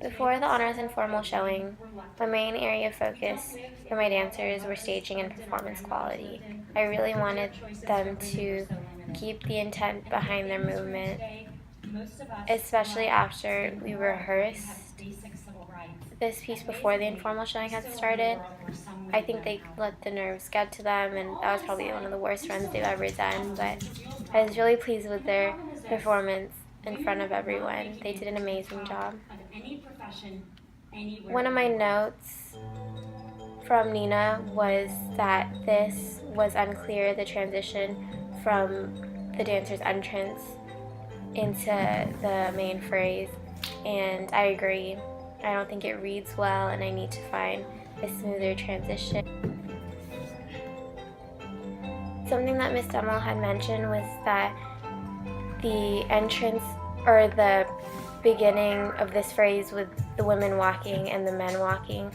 Before the honors and formal showing, my main area of focus for my dancers were staging and performance quality. I really wanted them to keep the intent behind their movement, especially after we rehearsed this piece before the informal showing had started. I think they let the nerves get to them, and that was probably one of the worst runs they've ever done, but I was really pleased with their performance in front of everyone. They did an amazing job. One of my notes from Nina was that this was unclear, the transition from the dancer's entrance into the main phrase, and I agree. I don't think it reads well, and I need to find a smoother transition. Something that Miss Dummel had mentioned was that the entrance or the beginning of this phrase with the women walking and the men walking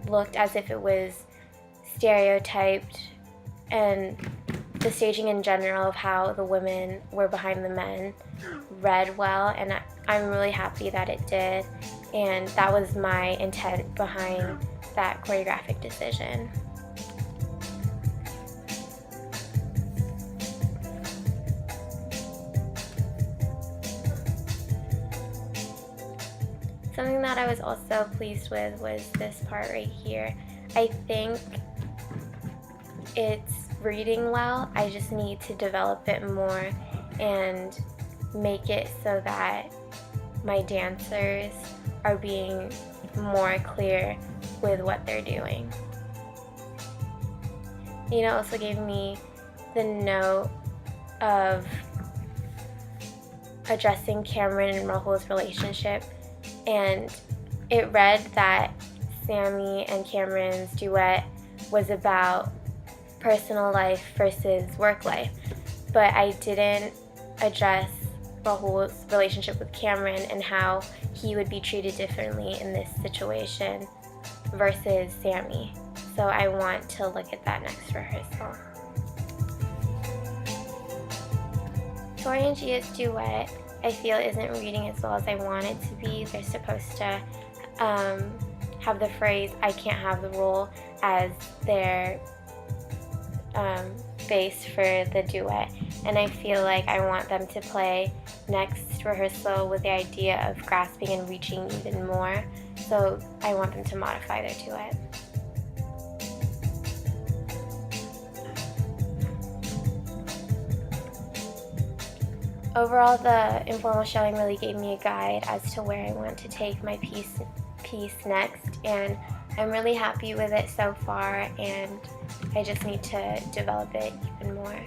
looked as if it was stereotyped, and the staging in general of how the women were behind the men read well, and I'm really happy that it did, and that was my intent behind that choreographic decision. Something that I was also pleased with was this part right here. I think it's reading well. I just need to develop it more and make it so that my dancers are being more clear with what they're doing. Nina also gave me the note of addressing Cameron and Rahul's relationship, and it read that Sammy and Cameron's duet was about personal life versus work life, but I didn't address Rahul's relationship with Cameron and how he would be treated differently in this situation versus Sammy. So I want to look at that next rehearsal. Tori and Gia's duet, I feel, isn't reading as well as I want it to be. They're supposed to have the phrase, "I can't have the role," as their base for the duet, and I feel like I want them to play next rehearsal with the idea of grasping and reaching even more, so I want them to modify their duet. Overall, the informal showing really gave me a guide as to where I want to take my piece next, and I'm really happy with it so far, and I just need to develop it even more.